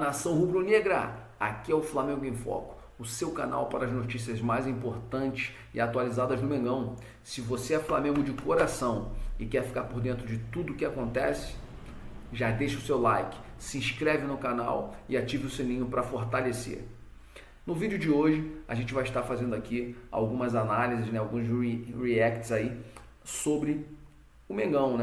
nação rubro-negra, aqui é o Flamengo em Foco, o seu canal para as notícias mais importantes e atualizadas do Mengão. Se você é Flamengo de coração e quer ficar por dentro de tudo o que acontece, já deixa o seu like, se inscreve no canal e ative o sininho para fortalecer. No vídeo de hoje a gente vai estar fazendo aqui algumas análises, alguns reacts aí sobre o Mengão,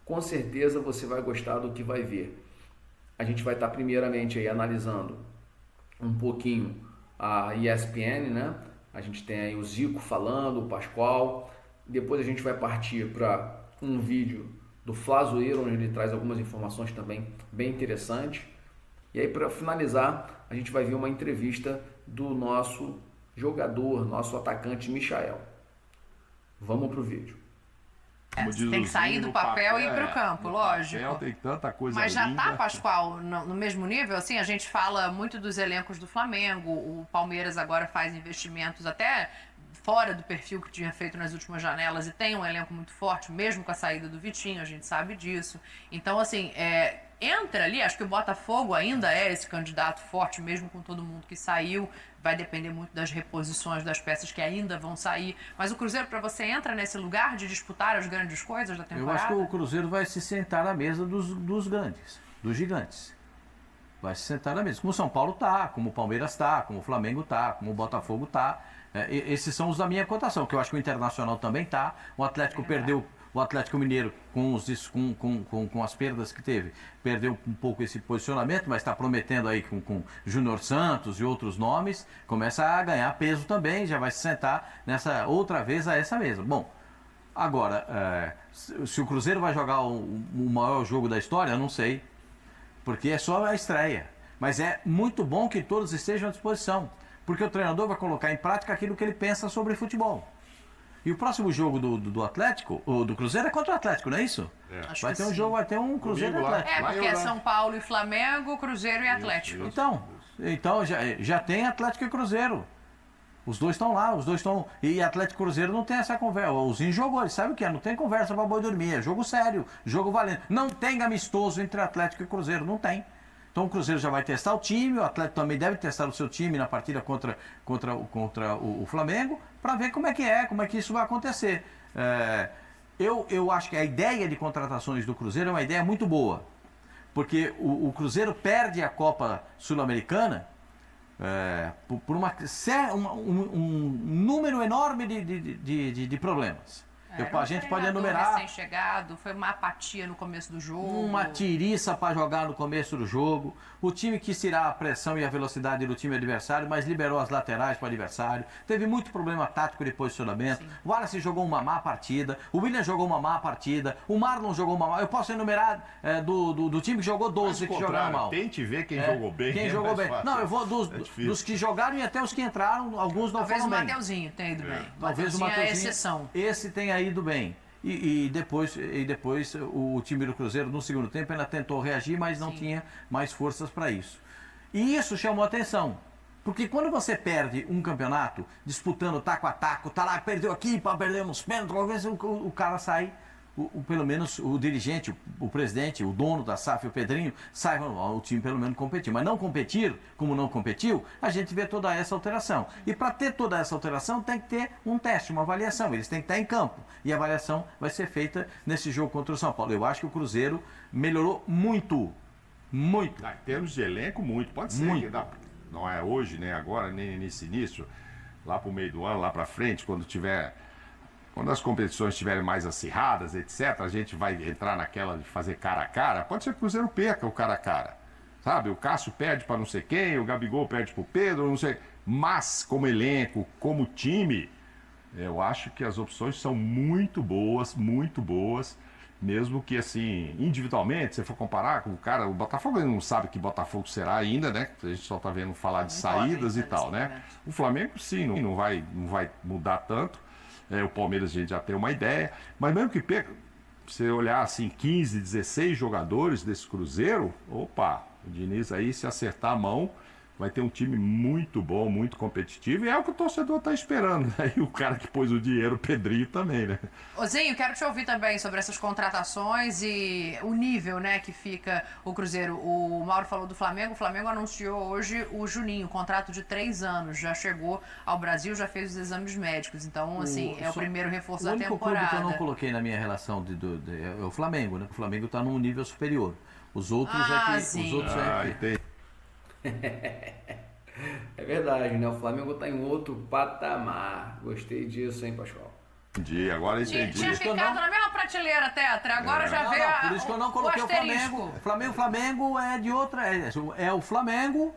Com certeza você vai gostar do que vai ver. A gente vai estar primeiramente aí analisando um pouquinho a ESPN, A gente tem aí o Zico falando, o Pascoal. Depois a gente vai partir para um vídeo do Flazoeiro, onde ele traz algumas informações também bem interessantes. E aí, para finalizar, a gente vai ver uma entrevista do nosso jogador, nosso atacante Michael. Vamos pro vídeo. Tem que sair do papel e ir pro campo, lógico. Papel, tem tanta coisa Mas já linda. tá, Pascoal, no mesmo nível? Assim, a gente fala muito dos elencos do Flamengo, o Palmeiras agora faz investimentos até fora do perfil que tinha feito nas últimas janelas e tem um elenco muito forte, mesmo com a saída do Vitinho, a gente sabe disso. Então, assim, entra ali, acho que o Botafogo ainda é esse candidato forte, mesmo com todo mundo que saiu, vai depender muito das reposições das peças que ainda vão sair, mas o Cruzeiro, para você, entra nesse lugar de disputar as grandes coisas da temporada? Eu acho que o Cruzeiro vai se sentar à mesa dos grandes, dos gigantes. Vai se sentar na mesa, como o São Paulo tá, como o Palmeiras tá, como o Flamengo tá, como o Botafogo tá. Esses são os da minha cotação, que eu acho que o Internacional também tá. O Atlético perdeu, o Atlético Mineiro, com as perdas que teve, perdeu um pouco esse posicionamento, mas está prometendo aí com Júnior Santos e outros nomes, começa a ganhar peso também, já vai se sentar nessa outra vez a essa mesa. Bom, agora, se o Cruzeiro vai jogar o maior jogo da história, eu não sei, porque é só a estreia. Mas é muito bom que todos estejam à disposição, porque o treinador vai colocar em prática aquilo que ele pensa sobre futebol. E o próximo jogo do Atlético, ou do Cruzeiro, é contra o Atlético, não é isso? Vai ter um jogo, vai ter um Cruzeiro e Atlético. Porque é São Paulo e Flamengo, Cruzeiro e Atlético. Então já tem Atlético e Cruzeiro. Os dois estão lá, os dois estão... E Atlético e Cruzeiro não tem essa conversa. O Zinho jogou, ele sabe o que é, não tem conversa pra boi dormir, é jogo sério, jogo valendo. Não tem amistoso entre Atlético e Cruzeiro, não tem. Então o Cruzeiro já vai testar o time, o Atlético também deve testar o seu time na partida contra o Flamengo, para ver como é que isso vai acontecer. Eu acho que a ideia de contratações do Cruzeiro é uma ideia muito boa, porque o Cruzeiro perde a Copa Sul-Americana por um número enorme de problemas. A gente pode enumerar. Recém-chegado, foi uma apatia no começo do jogo. Uma tiriça para jogar no começo do jogo. O time quis tirar a pressão e a velocidade do time adversário, mas liberou as laterais para o adversário. Teve muito problema tático de posicionamento. Sim. O Wallace jogou uma má partida. O William jogou uma má partida. O Marlon jogou uma má. Eu posso enumerar do time que jogou 12 que jogaram mal. Tente ver quem jogou bem. Quem jogou bem. Fácil. Não, eu vou dos que jogaram e até os que entraram, alguns não foram bem. Talvez o Mateuzinho tenha ido bem. Talvez o Mateuzinho é exceção. Esse tenha ido bem. E depois o time do Cruzeiro no segundo tempo ainda tentou reagir, mas não tinha mais forças para isso. E isso chamou a atenção, porque quando você perde um campeonato disputando taco a taco, tá lá, perdeu aqui, perdeu nos pênaltis, o cara sai, pelo menos o dirigente, o presidente, o dono da SAF, o Pedrinho, sai, o time pelo menos competiu. Mas não competir, como não competiu, a gente vê toda essa alteração. E para ter toda essa alteração tem que ter um teste, uma avaliação. Eles têm que estar em campo. E a avaliação vai ser feita nesse jogo contra o São Paulo. Eu acho que o Cruzeiro melhorou muito. Muito. Em termos de elenco, muito. Pode ser muito. Que não é hoje, nem agora, nem nesse início. Lá para o meio do ano, lá para frente, quando as competições estiverem mais acirradas, etc., a gente vai entrar naquela de fazer cara a cara. Pode ser que o Cruzeiro perca o cara a cara. Sabe? O Cássio perde para não sei quem, o Gabigol perde para o Pedro, não sei. Mas, como elenco, como time, eu acho que as opções são muito boas, mesmo que, assim, individualmente, se for comparar com o cara, o Botafogo não sabe que Botafogo será ainda, A gente só está vendo falar de saídas e tal, O Flamengo, sim, não vai mudar tanto. O Palmeiras a gente já tem uma ideia, mas mesmo que perca, você olhar assim 15, 16 jogadores desse Cruzeiro, opa, o Diniz aí, se acertar a mão, vai ter um time muito bom, muito competitivo, e é o que o torcedor está esperando, né? E o cara que pôs o dinheiro, o Pedrinho, também, né? Ozinho, quero te ouvir também sobre essas contratações e o nível, né, que fica o Cruzeiro. O Mauro falou do Flamengo, o Flamengo anunciou hoje o Juninho, contrato de 3 anos, já chegou ao Brasil, já fez os exames médicos, então, assim, é o primeiro reforço da temporada. O único clube que eu não coloquei na minha relação é o Flamengo, né? O Flamengo está num nível superior. Os outros sim. Os outros tem. É verdade, né? O Flamengo tá em outro patamar. Gostei disso, hein, Pascoal? Entendi, agora entendi. Tinha ficado na mesma prateleira, Tetra, agora já veio por isso que eu não coloquei o Flamengo. Flamengo é de outra. É o Flamengo,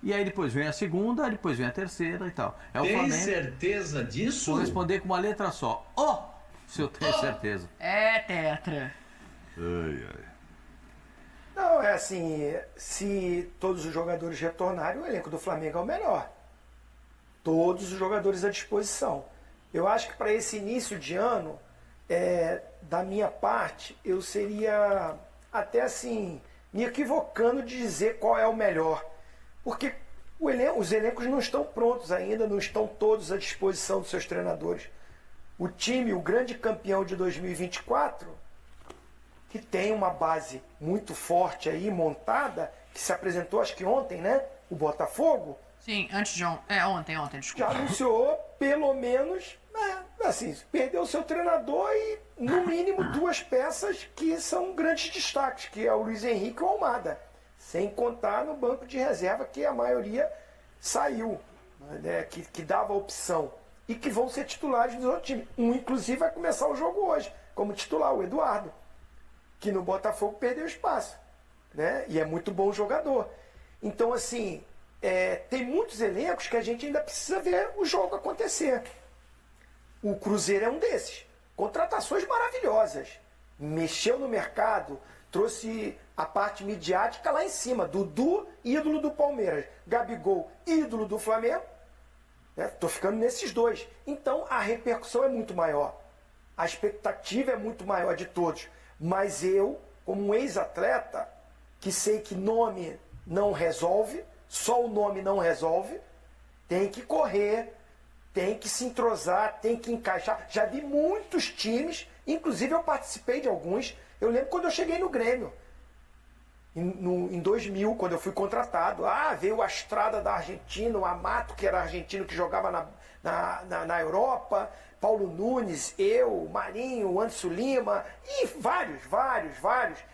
e aí depois vem a segunda, depois vem a terceira e tal. É o Tem Flamengo. certeza disso? Vou responder com uma letra só. Se eu tenho certeza. É, Tetra. Ai, ai. Não, é assim, se todos os jogadores retornarem, o elenco do Flamengo é o melhor. Todos os jogadores à disposição. Eu acho que para esse início de ano, da minha parte, eu seria até assim, me equivocando de dizer qual é o melhor. Porque os elencos não estão prontos ainda, não estão todos à disposição dos seus treinadores. O time, o grande campeão de 2024... que tem uma base muito forte aí, montada, que se apresentou acho que ontem, né? O Botafogo. Sim, antes de ontem, desculpa. Já anunciou, pelo menos, assim, perdeu o seu treinador e, no mínimo, 2 peças que são grandes destaques, que é o Luiz Henrique e o Almada. Sem contar no banco de reserva, que a maioria saiu, né? Que dava opção. E que vão ser titulares do outro time. Um, inclusive, vai começar o jogo hoje, como titular, o Eduardo, que no Botafogo perdeu espaço, né? E é muito bom jogador. Então, assim, tem muitos elencos que a gente ainda precisa ver o jogo acontecer. O Cruzeiro é um desses. Contratações maravilhosas. Mexeu no mercado, trouxe a parte midiática lá em cima. Dudu, ídolo do Palmeiras. Gabigol, ídolo do Flamengo. Estou ficando nesses 2. Então, a repercussão é muito maior. A expectativa é muito maior de todos. Mas eu, como um ex-atleta, que sei que nome não resolve, só o nome não resolve, tem que correr, tem que se entrosar, tem que encaixar. Já vi muitos times, inclusive eu participei de alguns. Eu lembro quando eu cheguei no Grêmio, em 2000, quando eu fui contratado. Veio a Astrada da Argentina, o Amato, que era argentino, que jogava na Europa, Paulo Nunes, eu, Marinho, Anderson Lima, e vários.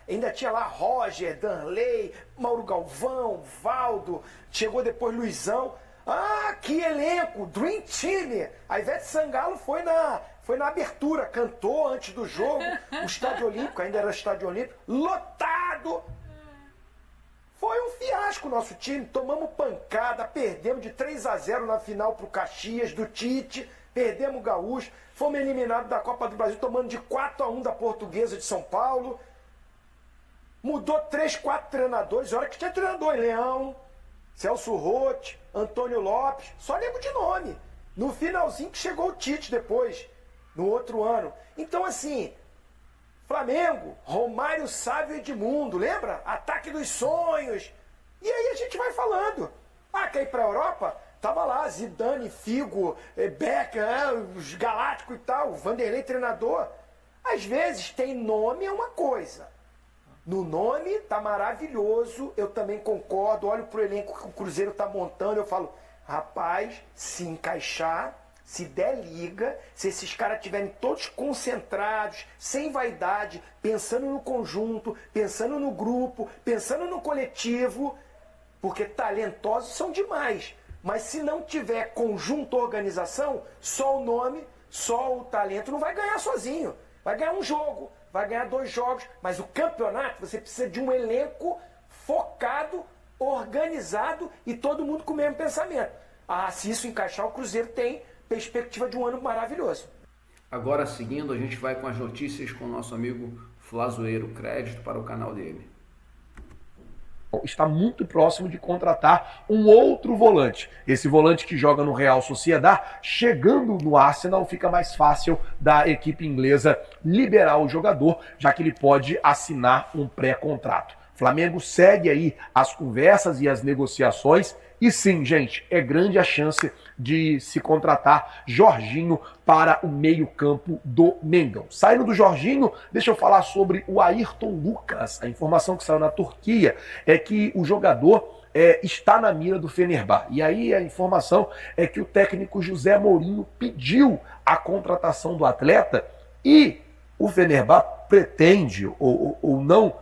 Ainda tinha lá Roger, Danley, Mauro Galvão, Valdo, chegou depois Luizão. Que elenco, Dream Team! A Ivete Sangalo foi na abertura, cantou antes do jogo, o Estádio Olímpico, ainda era Estádio Olímpico, lotado! Foi um fiasco o nosso time, tomamos pancada, perdemos de 3-0 na final pro Caxias, do Tite, perdemos o Gaúcho, fomos eliminados da Copa do Brasil, tomando de 4-1 da Portuguesa de São Paulo. Mudou 3, 4 treinadores, olha que tinha treinador, Leão, Celso Roth, Antônio Lopes, só lembro de nome. No finalzinho que chegou o Tite depois, no outro ano. Então, assim, Flamengo, Romário, Sávio e Edmundo, lembra? Ataque dos sonhos. E aí a gente vai falando. Quer ir pra Europa? Tava lá, Zidane, Figo, Beckham, os Galácticos e tal, Vanderlei treinador. Às vezes tem nome é uma coisa. No nome tá maravilhoso, eu também concordo, olho pro elenco que o Cruzeiro tá montando, eu falo, rapaz, se encaixar, se der liga, se esses caras estiverem todos concentrados, sem vaidade, pensando no conjunto, pensando no grupo, pensando no coletivo, porque talentosos são demais. Mas se não tiver conjunto, organização, só o nome, só o talento não vai ganhar sozinho. Vai ganhar um jogo, vai ganhar 2 jogos, mas o campeonato você precisa de um elenco focado, organizado e todo mundo com o mesmo pensamento. Se isso encaixar, o Cruzeiro tem perspectiva de um ano maravilhoso. Agora, seguindo, a gente vai com as notícias com o nosso amigo Flazoeiro. Crédito para o canal dele. Está muito próximo de contratar um outro volante. Esse volante que joga no Real Sociedad, chegando no Arsenal, fica mais fácil da equipe inglesa liberar o jogador, já que ele pode assinar um pré-contrato. Flamengo segue aí as conversas e as negociações. E sim, gente, é grande a chance de se contratar Jorginho para o meio-campo do Mengão. Saindo do Jorginho, deixa eu falar sobre o Ayrton Lucas. A informação que saiu na Turquia é que o jogador está na mira do Fenerbahçe. E aí a informação é que o técnico José Mourinho pediu a contratação do atleta e o Fenerbahçe pretende ou não...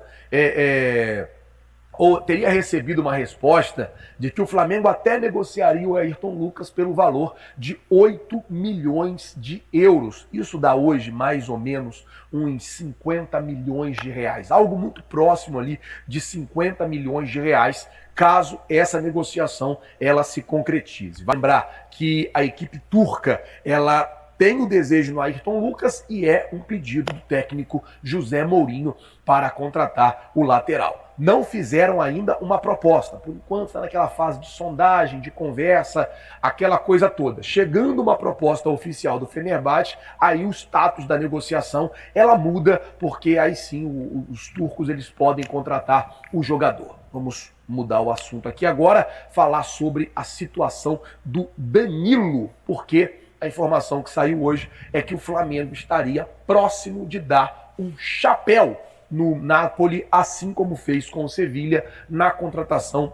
ou teria recebido uma resposta de que o Flamengo até negociaria o Ayrton Lucas pelo valor de 8 milhões de euros. Isso dá hoje mais ou menos uns 50 milhões de reais. Algo muito próximo ali de 50 milhões de reais, caso essa negociação ela se concretize. Vai lembrar que a equipe turca, ela tem o desejo no Ayrton Lucas e é um pedido do técnico José Mourinho para contratar o lateral. Não fizeram ainda uma proposta, por enquanto está naquela fase de sondagem, de conversa, aquela coisa toda. Chegando uma proposta oficial do Fenerbahçe, aí o status da negociação ela muda, porque aí sim os turcos eles podem contratar o jogador. Vamos mudar o assunto aqui agora, falar sobre a situação do Danilo, porque a informação que saiu hoje é que o Flamengo estaria próximo de dar um chapéu no Napoli, assim como fez com o Sevilha na contratação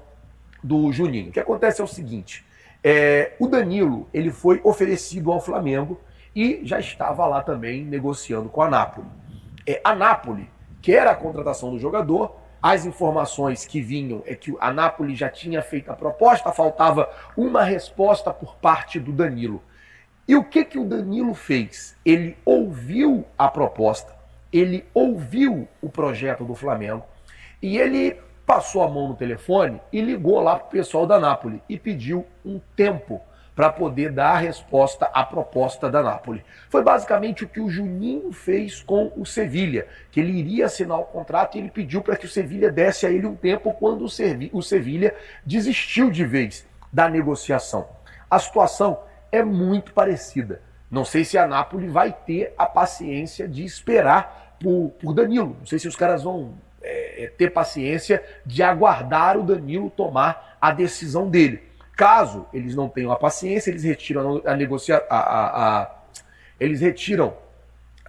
do Juninho. O que acontece é o seguinte, o Danilo ele foi oferecido ao Flamengo e já estava lá também negociando com a Napoli. A Napoli quer a contratação do jogador, as informações que vinham é que a Napoli já tinha feito a proposta, faltava uma resposta por parte do Danilo. E o que o Danilo fez? Ele ouviu a proposta, ele ouviu o projeto do Flamengo e ele passou a mão no telefone e ligou lá para o pessoal da Napoli e pediu um tempo para poder dar a resposta à proposta da Napoli. Foi basicamente o que o Juninho fez com o Sevilha, que ele iria assinar o contrato e ele pediu para que o Sevilha desse a ele um tempo quando o Sevilha desistiu de vez da negociação. A situação é muito parecida. Não sei se a Napoli vai ter a paciência de esperar por Danilo. Não sei se os caras vão ter paciência de aguardar o Danilo tomar a decisão dele. Caso eles não tenham a paciência, eles retiram eles retiram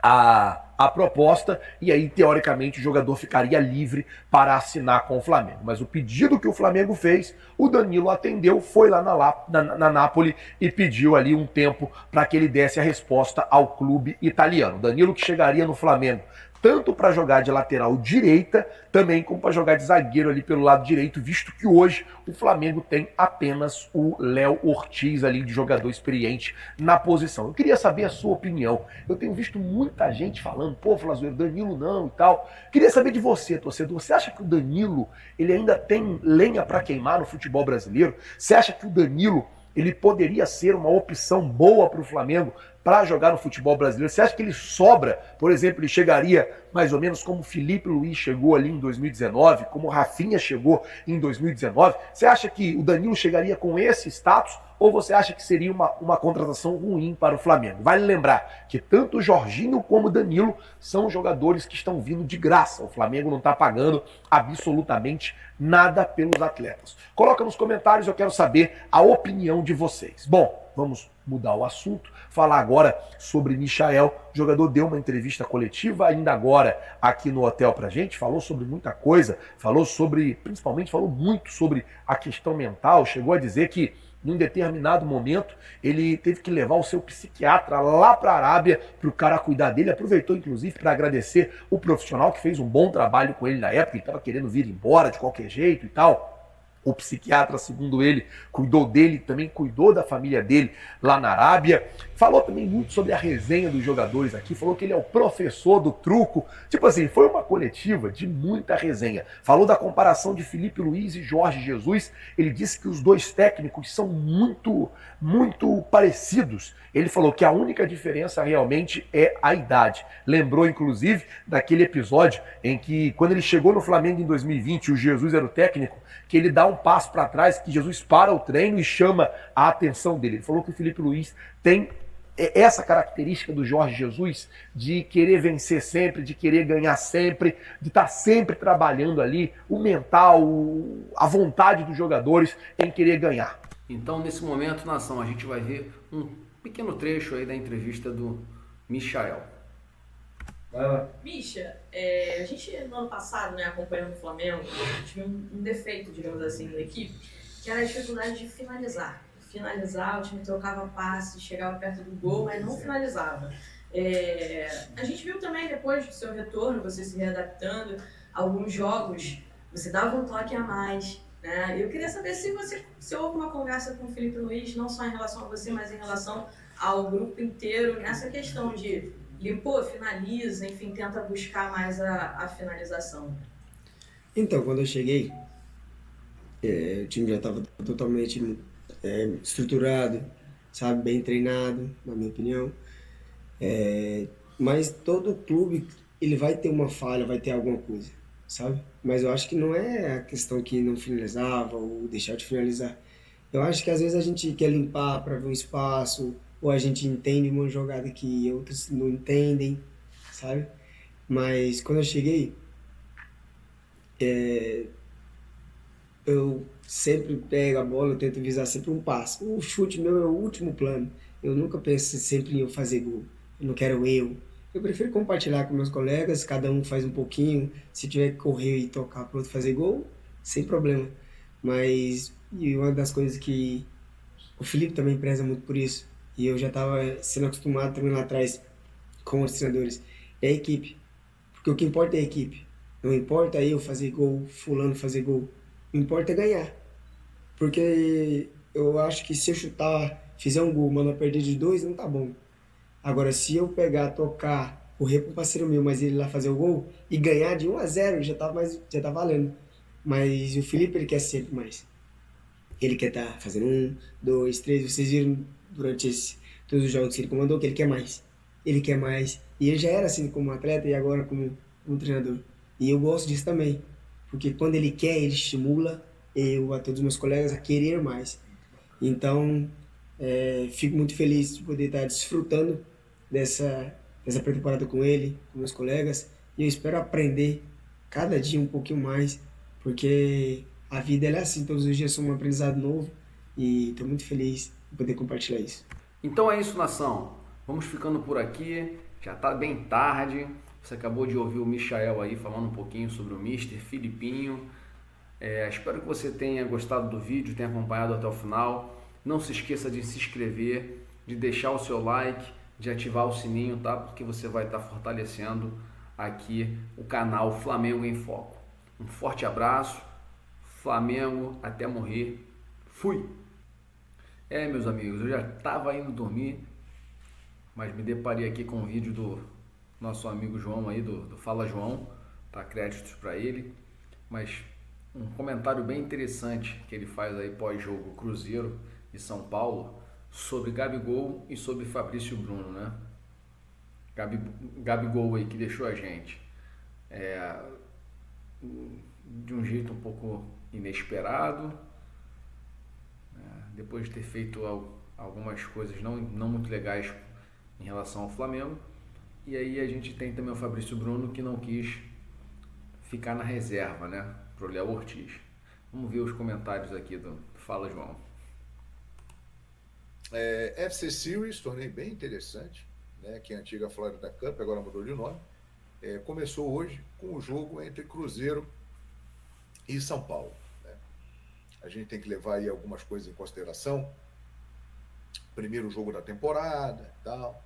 a proposta e aí, teoricamente, o jogador ficaria livre para assinar com o Flamengo. Mas o pedido que o Flamengo fez, o Danilo atendeu, foi lá na Napoli e pediu ali um tempo para que ele desse a resposta ao clube italiano. Danilo que chegaria no Flamengo tanto para jogar de lateral direita, também como para jogar de zagueiro ali pelo lado direito, visto que hoje o Flamengo tem apenas o Léo Ortiz ali de jogador experiente na posição. Eu queria saber a sua opinião. Eu tenho visto muita gente falando, pô, Flazoeiro, Danilo não e tal. Queria saber de você, torcedor. Você acha que o Danilo ele ainda tem lenha para queimar no futebol brasileiro? Você acha que o Danilo ele poderia ser uma opção boa para o Flamengo para jogar no futebol brasileiro? Você acha que ele sobra? Por exemplo, ele chegaria mais ou menos como o Felipe Luiz chegou ali em 2019, como o Rafinha chegou em 2019? Você acha que o Danilo chegaria com esse status ou você acha que seria uma contratação ruim para o Flamengo? Vale lembrar que tanto o Jorginho como o Danilo são jogadores que estão vindo de graça. O Flamengo não está pagando absolutamente nada pelos atletas. Coloca nos comentários, eu quero saber a opinião de vocês. Bom, vamos mudar o assunto, falar agora sobre Michael. O jogador deu uma entrevista coletiva ainda agora aqui no hotel pra gente, falou sobre muita coisa, principalmente falou muito sobre a questão mental, chegou a dizer que num determinado momento ele teve que levar o seu psiquiatra lá para a Arábia para o cara cuidar dele, aproveitou inclusive para agradecer o profissional que fez um bom trabalho com ele na época, ele estava querendo vir embora de qualquer jeito e tal. O psiquiatra, segundo ele, cuidou dele, também cuidou da família dele lá na Arábia. Falou também muito sobre a resenha dos jogadores aqui, falou que ele é o professor do truco. Tipo assim, foi uma coletiva de muita resenha. Falou da comparação de Felipe Luiz e Jorge Jesus. Ele disse que os dois técnicos são muito parecidos. Ele falou que a única diferença realmente é a idade. Lembrou, inclusive, daquele episódio em que, quando ele chegou no Flamengo em 2020, o Jesus era o técnico, que ele dá um passo para trás, que Jesus para o treino e chama a atenção dele. Ele falou que o Felipe Luiz tem essa característica do Jorge Jesus de querer vencer sempre, de querer ganhar sempre, de estar sempre trabalhando ali o mental, a vontade dos jogadores em querer ganhar. Então, nesse momento, nação, a gente vai ver um pequeno trecho aí da entrevista do Michael. Misha, a gente no ano passado, né, acompanhando o Flamengo, a gente viu um defeito, digamos assim, da equipe, que era a dificuldade de finalizar. Finalizar, o time trocava passe, chegava perto do gol, mas não finalizava. A gente viu também, depois do seu retorno, você se readaptando, alguns jogos, você dava um toque a mais, né? Eu queria saber se houve uma conversa com o Felipe Luiz, não só em relação a você, mas em relação ao grupo inteiro, nessa questão de limpou, finaliza, enfim, tenta buscar mais a finalização. Então, quando eu cheguei, o time já estava totalmente estruturado, sabe, bem treinado, na minha opinião. Mas todo clube, ele vai ter uma falha, vai ter alguma coisa, sabe? Mas eu acho que não é a questão que não finalizava ou deixar de finalizar. Eu acho que às vezes a gente quer limpar para ver um espaço, ou a gente entende uma jogada que outros não entendem, sabe? Mas quando eu cheguei, eu sempre pego a bola, eu tento visar sempre um passe. O chute meu é o último plano. Eu nunca penso sempre em eu fazer gol. Eu não quero eu. Eu prefiro compartilhar com meus colegas, cada um faz um pouquinho. Se tiver que correr e tocar para outro fazer gol, sem problema. Mas e uma das coisas que o Felipe também preza muito por isso, e eu já estava sendo acostumado também lá atrás com os treinadores, é a equipe. Porque o que importa é a equipe. Não importa eu fazer gol, fulano fazer gol. O que importa é ganhar. Porque eu acho que se eu chutar, fizer um gol, mandar perder de 2, não tá bom. Agora, se eu pegar, tocar, correr pro parceiro meu, mas ele lá fazer o gol, e ganhar de 1-0, já tá valendo. Mas o Felipe, ele quer sempre mais. Ele quer estar fazendo 1, 2, 3, vocês viram durante todos os jogos que ele comandou, que ele quer mais. Ele quer mais. E ele já era assim como atleta e agora como treinador. E eu gosto disso também. Porque quando ele quer, ele estimula a todos os meus colegas a querer mais. Então, fico muito feliz de poder estar desfrutando dessa pré-temporada com ele, com meus colegas. E eu espero aprender cada dia um pouquinho mais. Porque a vida ela é assim, todos os dias são um aprendizado novo. E estou muito feliz de poder compartilhar isso. Então é isso, nação. Vamos ficando por aqui. Já está bem tarde. Você acabou de ouvir o Michael aí falando um pouquinho sobre o Mister Filipinho. Espero que você tenha gostado do vídeo, tenha acompanhado até o final. Não se esqueça de se inscrever, de deixar o seu like, de ativar o sininho, tá? Porque você vai estar fortalecendo aqui o canal Flamengo em Foco. Um forte abraço. Flamengo até morrer. Fui! Meus amigos, eu já estava indo dormir, mas me deparei aqui com um vídeo do nosso amigo João aí, do Fala João, tá? Créditos para ele, mas um comentário bem interessante que ele faz aí pós-jogo Cruzeiro e São Paulo sobre Gabigol e sobre Fabrício Bruno, né? Gabigol aí que deixou a gente de um jeito um pouco inesperado, depois de ter feito algumas coisas não muito legais em relação ao Flamengo. E aí a gente tem também o Fabrício Bruno, que não quis ficar na reserva, né, pro Léo Ortiz. Vamos ver os comentários aqui do Fala João. FC Series, torneio bem interessante, né, que é a antiga Florida Cup, agora mudou de nome. Começou hoje com o jogo entre Cruzeiro e São Paulo. A gente tem que levar aí algumas coisas em consideração. Primeiro jogo da temporada e tal.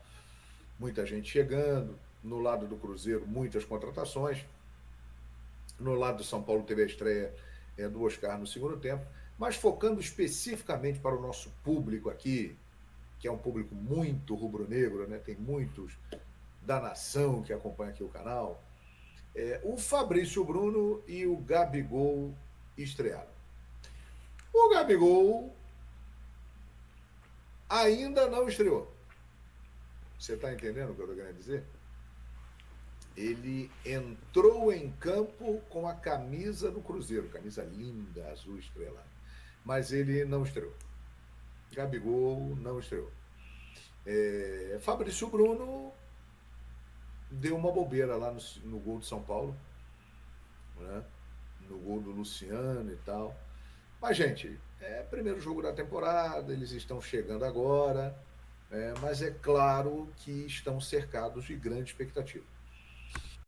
Muita gente chegando. No lado do Cruzeiro, muitas contratações. No lado do São Paulo teve a estreia do Oscar no segundo tempo. Mas focando especificamente para o nosso público aqui, que é um público muito rubro-negro, né? Tem muitos da nação que acompanha aqui o canal. O Fabrício Bruno e o Gabigol estrearam. O Gabigol ainda não estreou. Você está entendendo o que eu estou querendo dizer? Ele entrou em campo com a camisa do Cruzeiro, camisa linda, azul estrelada. Mas ele não estreou. Gabigol não estreou. Fabrício Bruno deu uma bobeira lá no gol de São Paulo, né? No gol do Luciano e tal. Mas, gente, é primeiro jogo da temporada, eles estão chegando agora, mas é claro que estão cercados de grande expectativa.